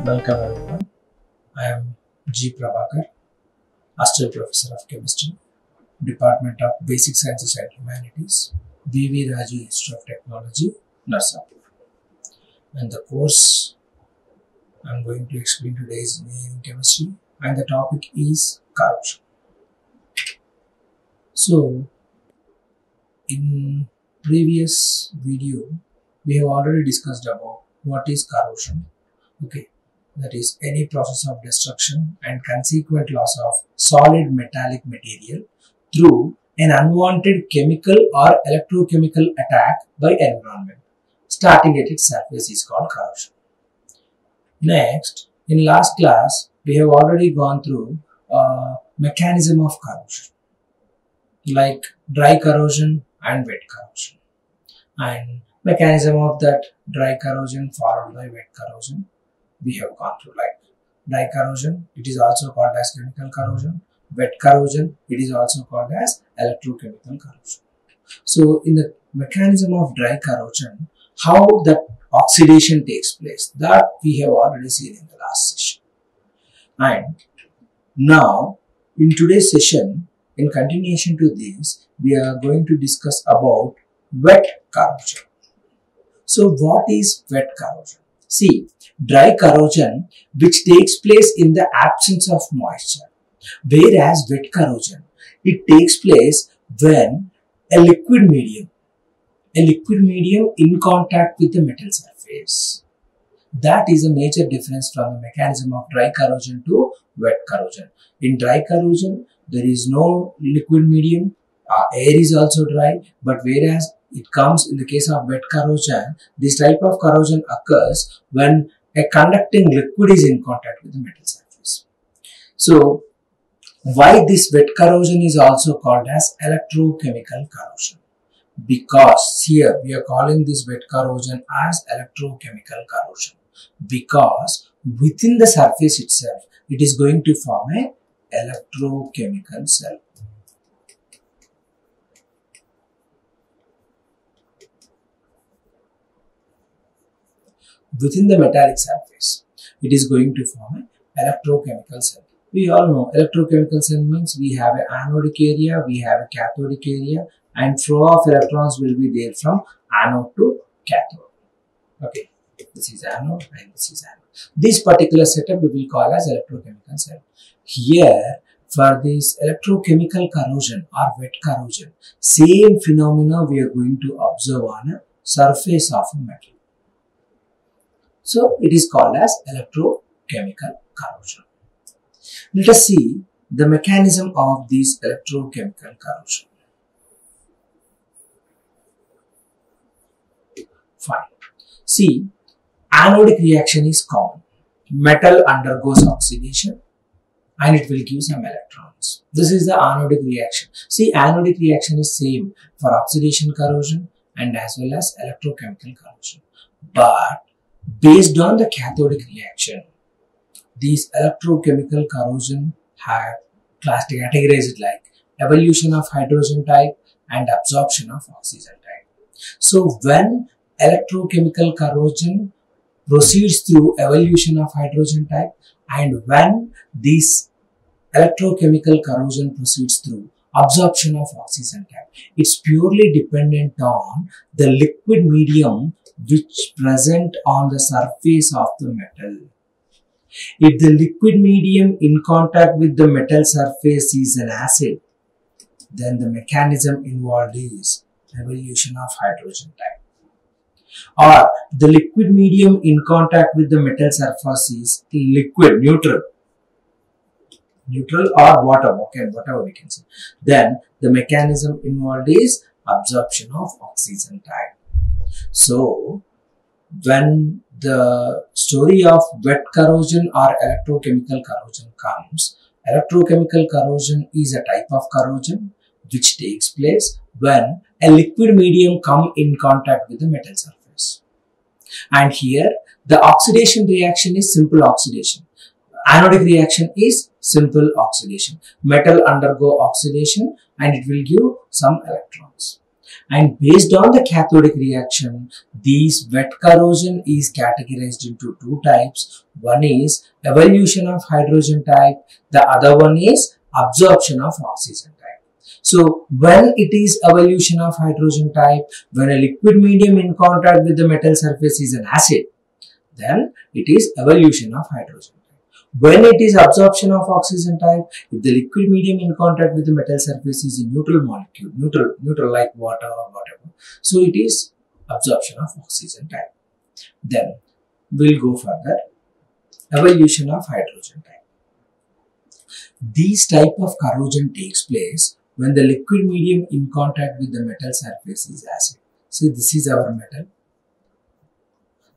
Welcome everyone. I am G. Prabhakar, Assistant Professor of Chemistry, Department of Basic Sciences and Humanities, V.V. Raju Institute of Technology, Narsapur. And the course I am going to explain today is Engineering Chemistry, and the topic is corrosion. So, in previous video, we have already discussed about what is corrosion. Okay. That is any process of destruction and consequent loss of solid metallic material through an unwanted chemical or electrochemical attack by environment starting at its surface is called corrosion. Next, in last class, we have already gone through mechanism of corrosion like dry corrosion and wet corrosion, and mechanism of that dry corrosion followed by wet corrosion. We have gone through like dry corrosion, it is also called as chemical corrosion. Wet corrosion, it is also called as electrochemical corrosion. So in the mechanism of dry corrosion, how that oxidation takes place, that we have already seen in the last session. And now in today's session, in continuation to this, we are going to discuss about wet corrosion. So what is wet corrosion? See, dry corrosion which takes place in the absence of moisture, whereas wet corrosion, it takes place when a liquid medium in contact with the metal surface. That is a major difference from the mechanism of dry corrosion to wet corrosion. In dry corrosion, there is no liquid medium, air is also dry, but whereas it comes in the case of wet corrosion, this type of corrosion occurs when a conducting liquid is in contact with the metal surface. So, why this wet corrosion is also called as electrochemical corrosion? Because here we are calling this wet corrosion as electrochemical corrosion, because within the surface itself, it is going to form a electrochemical cell. Within the metallic surface, it is going to form an electrochemical cell. We all know electrochemical cell means we have an anodic area, we have a cathodic area, and flow of electrons will be there from anode to cathode. Okay, this is anode and this is anode. This particular setup we will call as electrochemical cell. Here, for this electrochemical corrosion or wet corrosion, same phenomena we are going to observe on a surface of a metal. So, it is called as electrochemical corrosion. Let us see the mechanism of this electrochemical corrosion. Fine. See, anodic reaction is common. Metal undergoes oxidation and it will give some electrons. This is the anodic reaction. See, anodic reaction is same for oxidation corrosion and as well as electrochemical corrosion. But based on the cathodic reaction, these electrochemical corrosion have categorized like evolution of hydrogen type and absorption of oxygen type. So when electrochemical corrosion proceeds through evolution of hydrogen type, and when this electrochemical corrosion proceeds through absorption of oxygen type, it's purely dependent on the liquid medium which present on the surface of the metal. If the liquid medium in contact with the metal surface is an acid, then the mechanism involved is evolution of hydrogen type. Or the liquid medium in contact with the metal surface is liquid, neutral or water, okay, whatever we can say. Then the mechanism involved is absorption of oxygen type. So, when the story of wet corrosion or electrochemical corrosion comes, electrochemical corrosion is a type of corrosion which takes place when a liquid medium comes in contact with the metal surface. And here, the oxidation reaction is simple oxidation. Anodic reaction is simple oxidation. Metal undergo oxidation and it will give some electrons. And based on the cathodic reaction, these wet corrosion is categorized into two types. One is evolution of hydrogen type, the other one is absorption of oxygen type. So when it is evolution of hydrogen type, when a liquid medium in contact with the metal surface is an acid, then it is evolution of hydrogen type. When it is absorption of oxygen type, if the liquid medium in contact with the metal surface is a neutral molecule, neutral like water or whatever, so it is absorption of oxygen type. Then we'll go further, evolution of hydrogen type. This type of corrosion takes place when the liquid medium in contact with the metal surface is acid. So this is our metal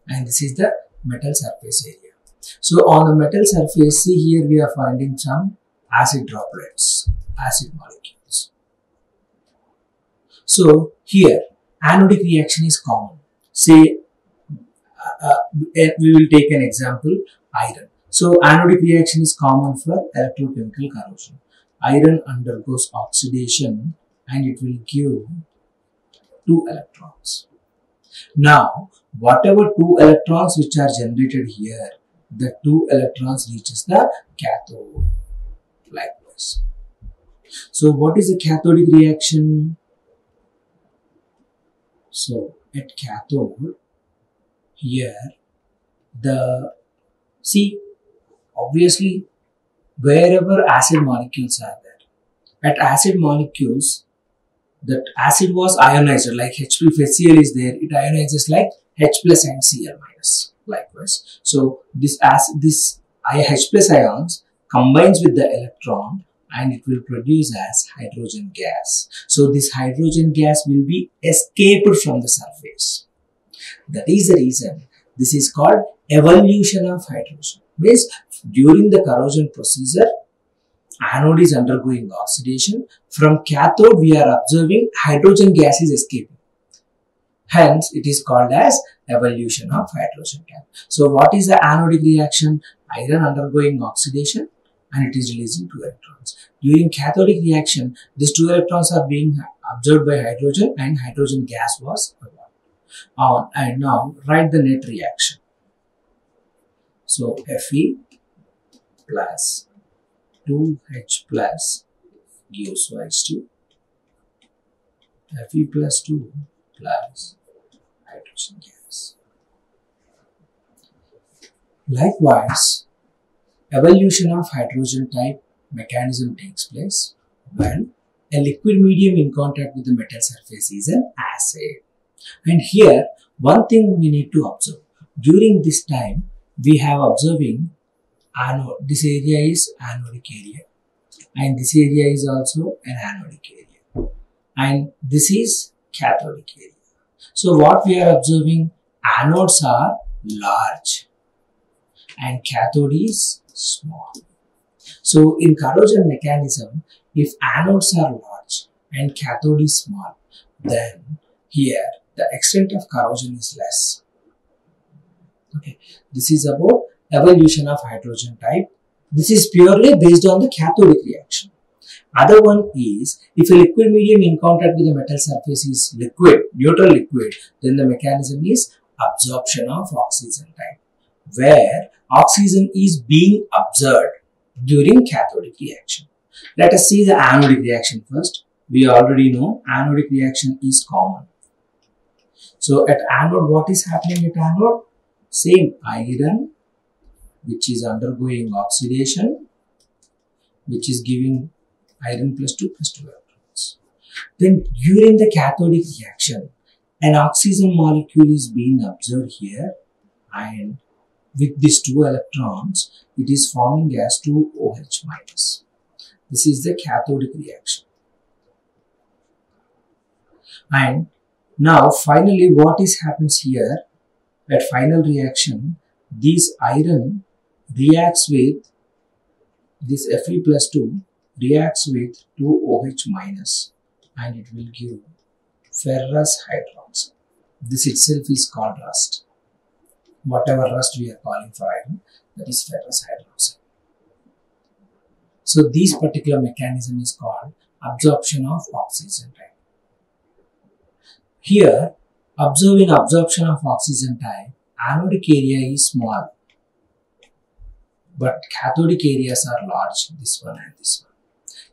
and this is the metal surface area. So on the metal surface, see here we are finding some acid droplets, acid molecules. So here anodic reaction is common. Say we will take an example, iron. So anodic reaction is common for electrochemical corrosion. Iron undergoes oxidation and it will give 2 electrons. Now whatever 2 electrons which are generated here, the 2 electrons reaches the cathode likewise. So what is the cathodic reaction? So at cathode here obviously wherever acid molecules are there, at acid molecules that acid was ionized like H plus HCl is there, it ionizes like H plus and Cl minus likewise. So this H plus ions combines with the electron and it will produce as hydrogen gas. So this hydrogen gas will be escaped from the surface. That is the reason this is called evolution of hydrogen. Means during the corrosion procedure, anode is undergoing oxidation. From cathode we are observing hydrogen gas is escaping. Hence it is called as evolution of hydrogen gas. So what is the anodic reaction? Iron undergoing oxidation and it is releasing 2 electrons. During cathodic reaction, these 2 electrons are being absorbed by hydrogen and hydrogen gas was evolved. And now write the net reaction. So Fe plus 2H plus gives rise to Fe plus 2 plus hydrogen gas. Likewise, evolution of hydrogen type mechanism takes place when a liquid medium in contact with the metal surface is an acid. And here one thing we need to observe. During this time we have observing anode. This area is anodic area and this area is also an anodic area and this is cathodic area. So what we are observing, anodes are large and cathode is small. So in corrosion mechanism, if anodes are large and cathode is small, then here the extent of corrosion is less. Okay, this is about evolution of hydrogen type. This is purely based on the cathodic reaction. Other one is, if a liquid medium in contact with the metal surface is liquid, neutral liquid, then the mechanism is absorption of oxygen type, where oxygen is being absorbed during cathodic reaction. Let us see the anodic reaction first. We already know anodic reaction is common. So at anode, what is happening at anode? Same iron, which is undergoing oxidation, which is giving iron plus 2 electrons. Then during the cathodic reaction, an oxygen molecule is being observed here and with these 2 electrons, it is forming as 2OH minus. This is the cathodic reaction. And now finally what happens here, at final reaction, this iron reacts with this Fe plus 2 reacts with 2OH minus and it will give ferrous hydroxide. This itself is called rust. Whatever rust we are calling for iron, that is ferrous hydroxide. So this particular mechanism is called absorption of oxygen type. Here, observing absorption of oxygen type, anodic area is small, but cathodic areas are large, this one and this one.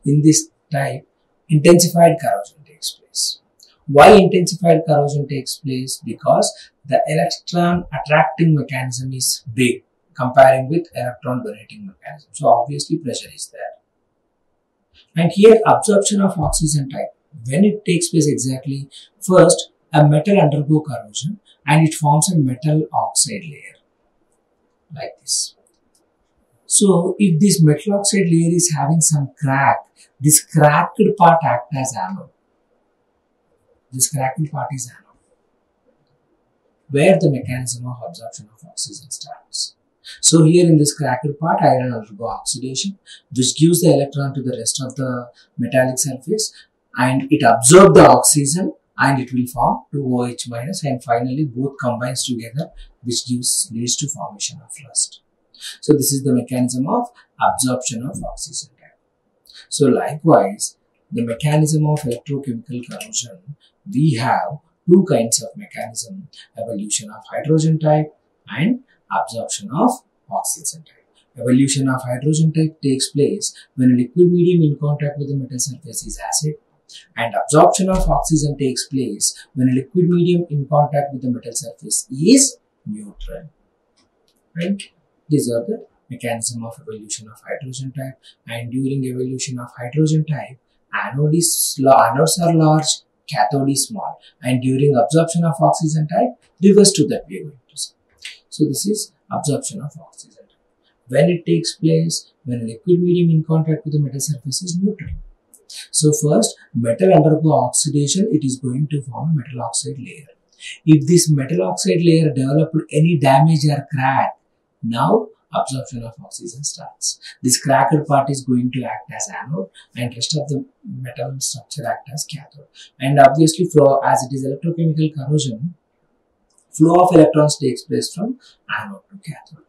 In this type, intensified corrosion takes place. Why intensified corrosion takes place? Because the electron attracting mechanism is big comparing with electron donating mechanism. So obviously pressure is there. And here absorption of oxygen type, when it takes place exactly, first a metal undergo corrosion and it forms a metal oxide layer like this. So if this metal oxide layer is having some crack, this cracked part acts as anode. This cracked part is anode, where the mechanism of absorption of oxygen starts. So here in this cracked part, iron undergo oxidation, which gives the electron to the rest of the metallic surface, and it absorbs the oxygen and it will form 2OH minus, and finally both combines together, which leads to formation of rust. So this is the mechanism of absorption of oxygen type. So likewise, the mechanism of electrochemical corrosion, we have two kinds of mechanism: evolution of hydrogen type and absorption of oxygen type. Evolution of hydrogen type takes place when a liquid medium in contact with the metal surface is acid, and absorption of oxygen takes place when a liquid medium in contact with the metal surface is neutral. Right? These are the mechanism of evolution of hydrogen type. And during evolution of hydrogen type, anodes are large, cathode is small, and during absorption of oxygen type, reverse to that we are going to see. So this is absorption of oxygen type. When it takes place, when a liquid medium in contact with the metal surface is neutral. So first, metal undergo oxidation, it is going to form a metal oxide layer. If this metal oxide layer developed any damage or crack, now absorption of oxygen starts. This cracked part is going to act as anode and rest of the metal structure act as cathode. And obviously flow, as it is electrochemical corrosion, flow of electrons takes place from anode to cathode.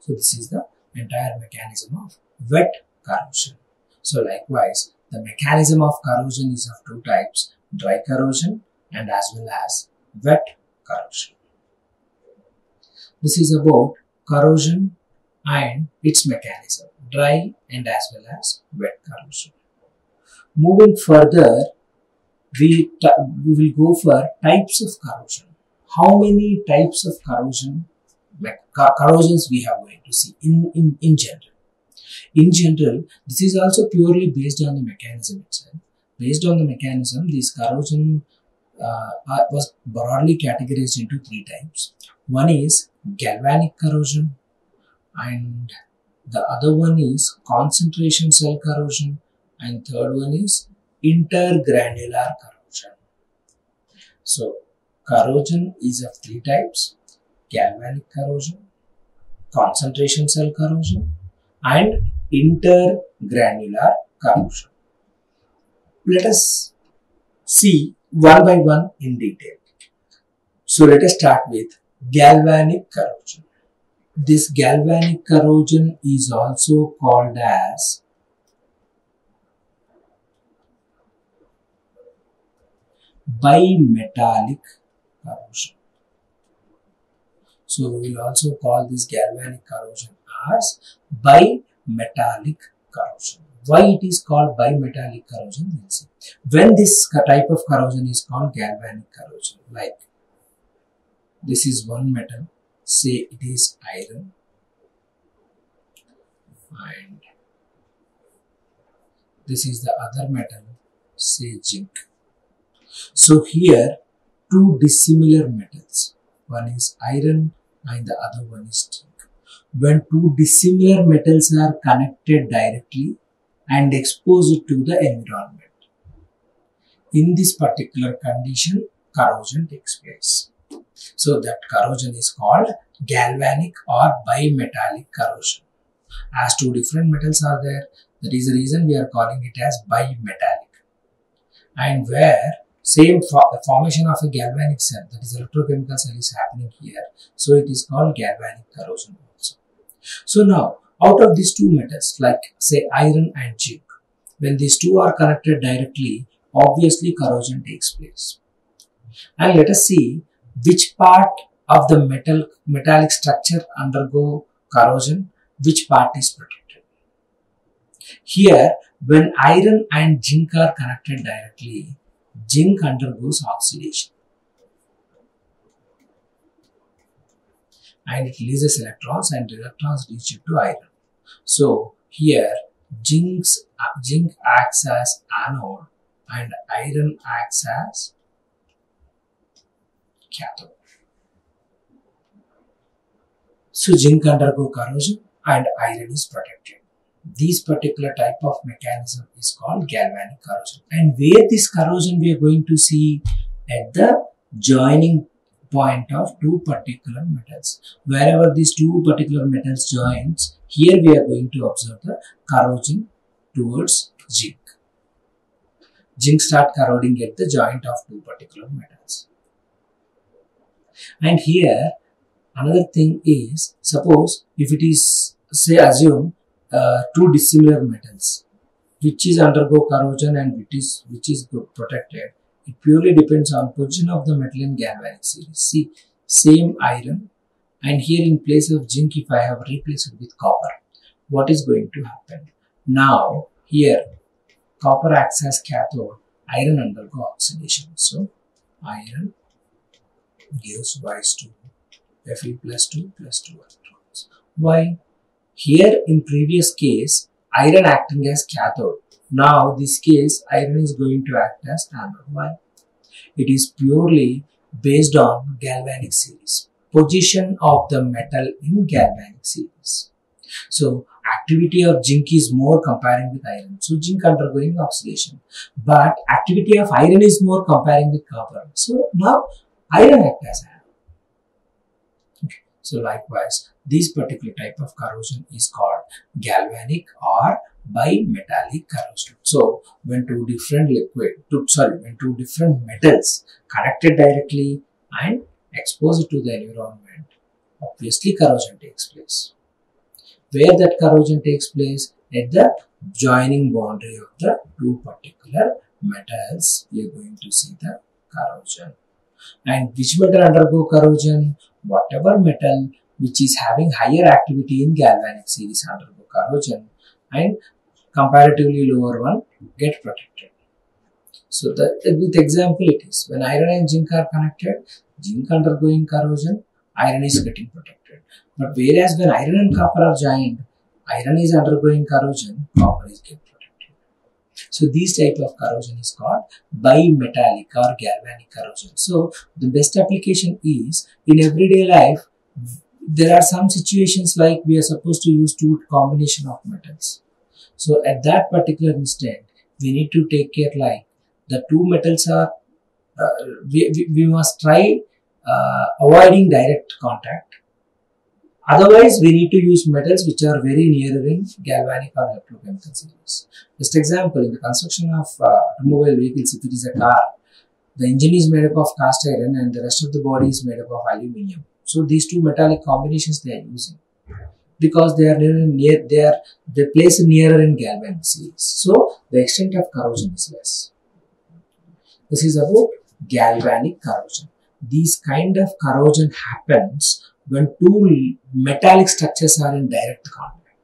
So this is the entire mechanism of wet corrosion. So likewise, the mechanism of corrosion is of two types: dry corrosion and as well as wet corrosion. This is about corrosion and its mechanism, dry and as well as wet corrosion. Moving further, we will go for types of corrosion. How many types of corrosions we are going to see in general? In general, this is also purely based on the mechanism itself. Based on the mechanism, this corrosion was broadly categorized into three types. One is galvanic corrosion, and the other one is concentration cell corrosion, and third one is intergranular corrosion. So corrosion is of three types: galvanic corrosion, concentration cell corrosion, and intergranular corrosion. Let us see one by one in detail. So let us start with galvanic corrosion. This galvanic corrosion is also called as bimetallic corrosion. So we will also call this galvanic corrosion as bimetallic corrosion. Why it is called bimetallic corrosion, we will see. When this type of corrosion is called galvanic corrosion, like this is one metal, say it is iron, and this is the other metal, say zinc. So here two dissimilar metals, one is iron and the other one is zinc. When two dissimilar metals are connected directly and exposed to the environment, in this particular condition, corrosion takes place. So that corrosion is called galvanic or bimetallic corrosion. As two different metals are there, that is the reason we are calling it as bimetallic. And where same formation of a galvanic cell, that is electrochemical cell, is happening here, so it is called galvanic corrosion also. So now, out of these two metals, like say iron and zinc, when these two are connected directly, obviously corrosion takes place. And let us see which part of the metallic structure undergo corrosion, which part is protected. Here, when iron and zinc are connected directly, zinc undergoes oxidation and it releases electrons, and electrons reach it to iron. So here zinc acts as anode and iron acts as cathode. So zinc undergo corrosion and iron is protected. This particular type of mechanism is called galvanic corrosion. And where this corrosion we are going to see at the joining point of two particular metals. Wherever these two particular metals joins, here we are going to observe the corrosion towards zinc. Zinc start corroding at the joint of two particular metals. And here another thing is, suppose if it is, say, assume two dissimilar metals which is undergo corrosion and which is protected. It purely depends on position of the metal in galvanic series. See, same iron, and here in place of zinc, if I have replaced it with copper, what is going to happen? Now here copper acts as cathode, iron undergo oxidation. So iron gives rise to Fe plus 2 electrons. Why? Here in previous case, iron acting as cathode. Now this case, iron is going to act as anode. Why? It is purely based on galvanic series. Position of the metal in galvanic series. So activity of zinc is more comparing with iron. So zinc undergoing oxidation. But activity of iron is more comparing with copper. So now iron acts as anode. So likewise, this particular type of corrosion is called galvanic or bimetallic corrosion. So when two different metals connected directly and exposed to the environment, obviously corrosion takes place. Where that corrosion takes place? At the joining boundary of the two particular metals, we are going to see the corrosion. And which metal undergo corrosion? Whatever metal which is having higher activity in galvanic series undergo corrosion, and comparatively lower one get protected. So with example it is, when iron and zinc are connected, zinc undergoing corrosion, iron is getting protected. But whereas when iron and copper are joined, iron is undergoing corrosion, copper is getting protected. So this type of corrosion is called bimetallic or galvanic corrosion. So the best application is in everyday life. There are some situations like we are supposed to use two combination of metals. So at that particular instant, we need to take care like the two metals are, we must try avoiding direct contact. Otherwise, we need to use metals which are very nearer in galvanic or electrochemical series. Just example, in the construction of automobile vehicles, if it is a car, the engine is made up of cast iron and the rest of the body is made up of aluminium. So these two metallic combinations they are using because they are they place nearer in galvanic series. So the extent of corrosion is less. This is about galvanic corrosion. This kind of corrosion happens when two metallic structures are in direct contact.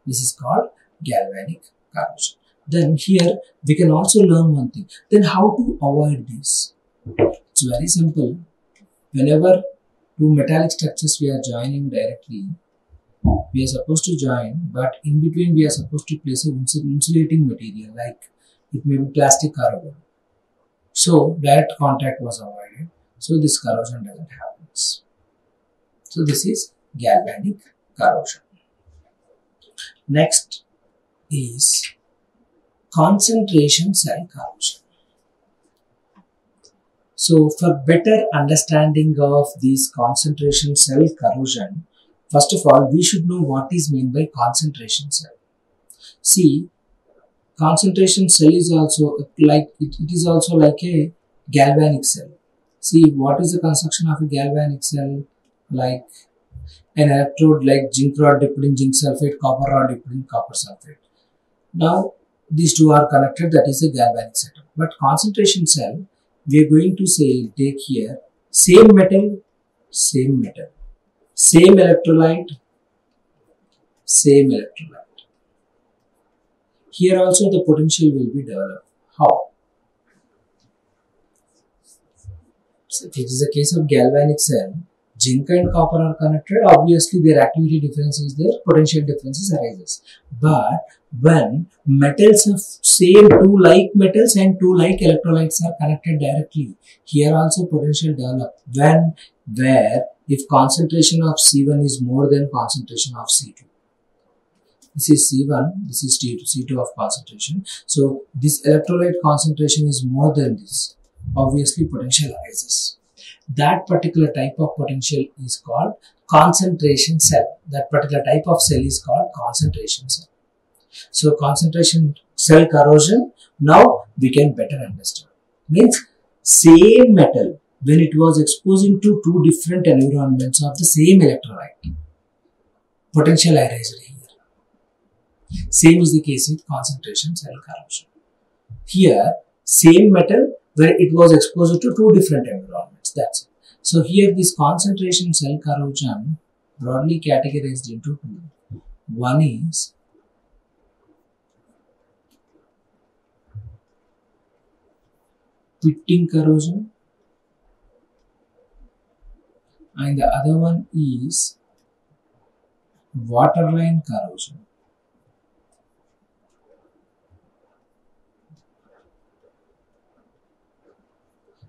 This is called galvanic corrosion. Then here we can also learn one thing. Then how to avoid this? It's very simple. Whenever two metallic structures we are joining directly, we are supposed to join, but in between we are supposed to place an insulating material like it may be plastic or rubber. So direct contact was avoided. So this corrosion doesn't happen. So this is galvanic corrosion. Next is concentration cell corrosion. So for better understanding of this concentration cell corrosion, first of all, we should know what is meant by concentration cell. See, concentration cell is also like, it is also like a galvanic cell. See, what is the construction of a galvanic cell? Like an electrode like zinc rod dipped in zinc sulfate, copper rod dipped in copper sulfate. Now, these two are connected, that is a galvanic setup. But concentration cell, we are going to say, take here, same metal, same metal, same electrolyte, same electrolyte. Here also the potential will be developed. How? So if it is a case of galvanic cell, zinc and copper are connected, obviously their activity difference is there, potential differences arises. But when metals of same two like metals and two like electrolytes are connected directly, here also potential develop. When, where, if concentration of C1 is more than concentration of C2. This is C1, this is C2 of concentration. So this electrolyte concentration is more than this. Obviously potential arises. That particular type of potential is called concentration cell. That particular type of cell is called concentration cell. So concentration cell corrosion, now we can better understand. Means same metal, when it was exposing to two different environments of the same electrolyte, potential arises here. Same is the case with concentration cell corrosion. Here, same metal where it was exposed to two different environments. That's it. So here this concentration cell corrosion broadly categorized into two. One is pitting corrosion and the other one is waterline corrosion.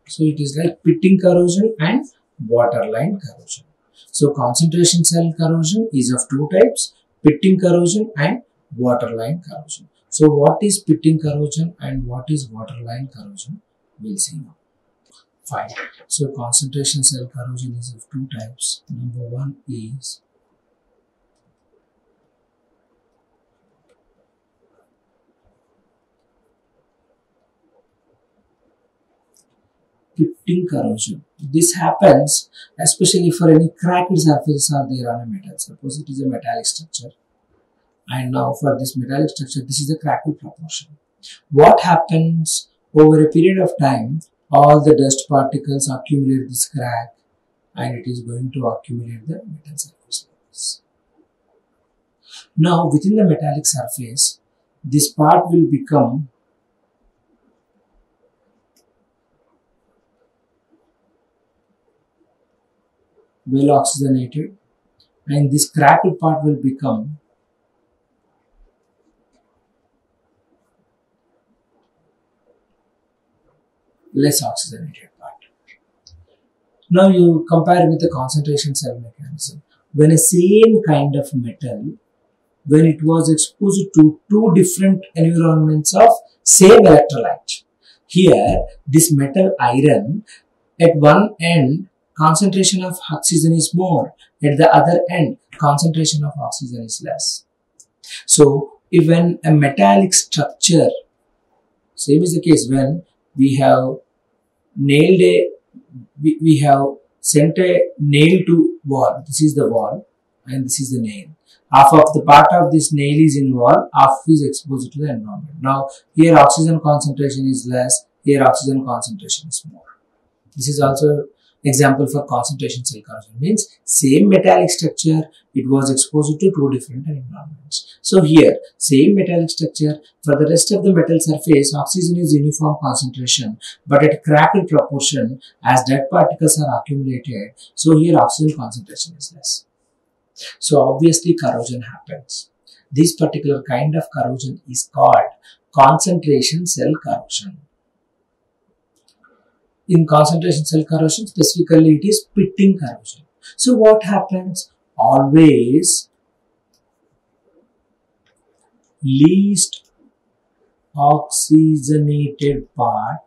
So it is like pitting corrosion and waterline corrosion. So concentration cell corrosion is of two types, pitting corrosion and waterline corrosion. So what is pitting corrosion and what is waterline corrosion? We'll see now. Fine. So concentration cell corrosion is of two types. Number one is pitting corrosion. This happens especially for any cracked surfaces are there on a metal. Suppose it is a metallic structure, and now for this metallic structure, this is the cracked proportion. What happens over a period of time? All the dust particles accumulate this crack, and it is going to accumulate the metal surface like this. Now within the metallic surface, this part will become well oxygenated, and this cracked part will become less oxygenated part. Now you compare with the concentration cell mechanism. When a same kind of metal, when it was exposed to two different environments of same electrolyte, here this metal iron, at one end concentration of oxygen is more, at the other end concentration of oxygen is less. So even a metallic structure, same is the case when we have nailed we have sent a nail to wall. This is the wall and this is the nail. Half of the part of this nail is in wall, half is exposed to the environment. Now here oxygen concentration is less, here oxygen concentration is more. This is also example for concentration cell corrosion. Means same metallic structure, it was exposed to two different environments. So here same metallic structure, for the rest of the metal surface oxygen is uniform concentration, but at cracked proportion as dead particles are accumulated, so here oxygen concentration is less. So obviously corrosion happens. This particular kind of corrosion is called concentration cell corrosion. In concentration cell corrosion, specifically it is pitting corrosion. So what happens? Always least oxygenated part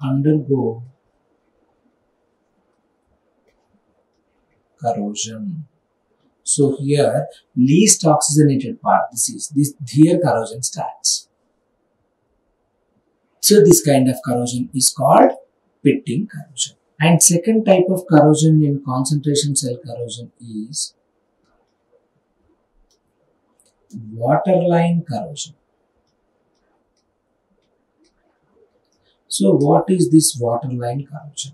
undergo corrosion. So here least oxygenated part, here corrosion starts. So this kind of corrosion is called pitting corrosion. And second type of corrosion in concentration cell corrosion is waterline corrosion. So what is this waterline corrosion?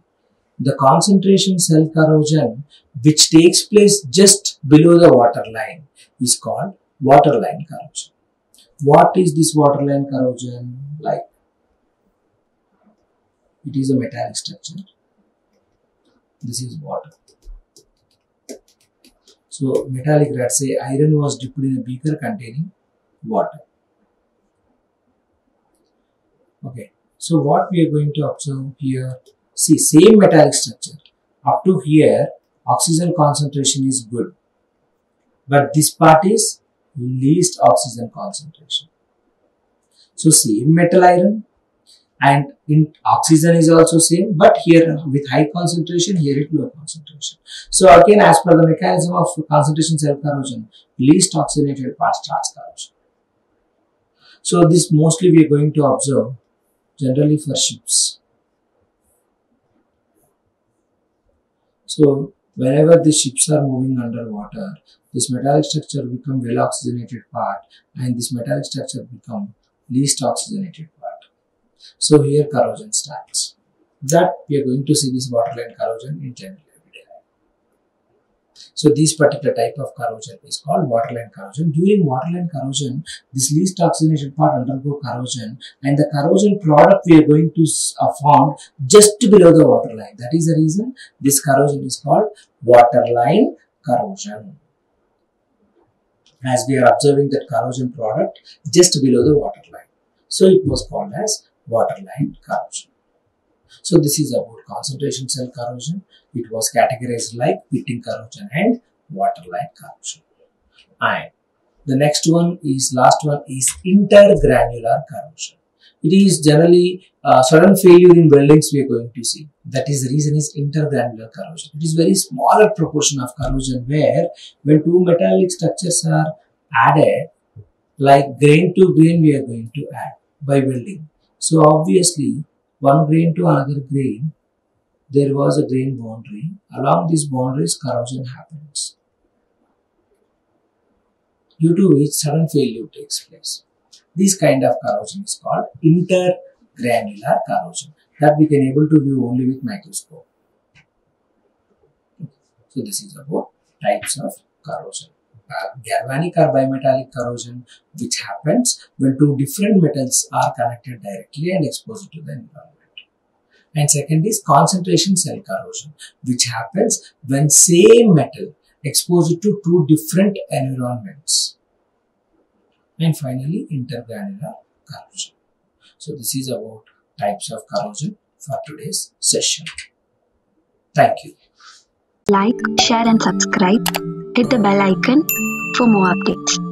The concentration cell corrosion which takes place just below the waterline is called waterline corrosion. What is this waterline corrosion like? It is a metallic structure. This is water. So metallic, let's say iron was dipped in a beaker containing water. Okay. So what we are going to observe here, see, same metallic structure. Up to here, oxygen concentration is good. But this part is least oxygen concentration. So same metal iron and in oxygen is also same, but here with high concentration, here it low concentration. So again, as per the mechanism of concentration cell corrosion, least oxygenated part starts corrosion. So this mostly we are going to observe generally for ships. So whenever the ships are moving underwater, this metallic structure become well oxygenated part and this metallic structure become least oxygenated part. So here corrosion starts. That we are going to see this waterline corrosion in general everyday life. So this particular type of corrosion is called waterline corrosion. During waterline corrosion, this least oxygenated part undergo corrosion and the corrosion product we are going to found just below the waterline. That is the reason this corrosion is called waterline corrosion. As we are observing that corrosion product just below the waterline. So it was called as waterline corrosion. So this is about concentration cell corrosion. It was categorized like pitting corrosion and waterline corrosion. And the next one is, last one is intergranular corrosion. It is generally sudden failure in weldings we are going to see. That is the reason is intergranular corrosion. It is very smaller proportion of corrosion where when two metallic structures are added, like grain to grain we are going to add by welding. So obviously one grain to another grain, there was a grain boundary. Along these boundaries corrosion happens, due to which sudden failure takes place. This kind of corrosion is called intergranular corrosion that we can able to view only with microscope. So this is about types of corrosion. Galvanic or bimetallic corrosion, which happens when two different metals are connected directly and exposed to the environment. And second is concentration cell corrosion, which happens when same metal exposed to two different environments. And finally, intergranular corrosion. So this is about types of corrosion for today's session. Thank you. Like, share and subscribe. Hit the bell icon for more updates.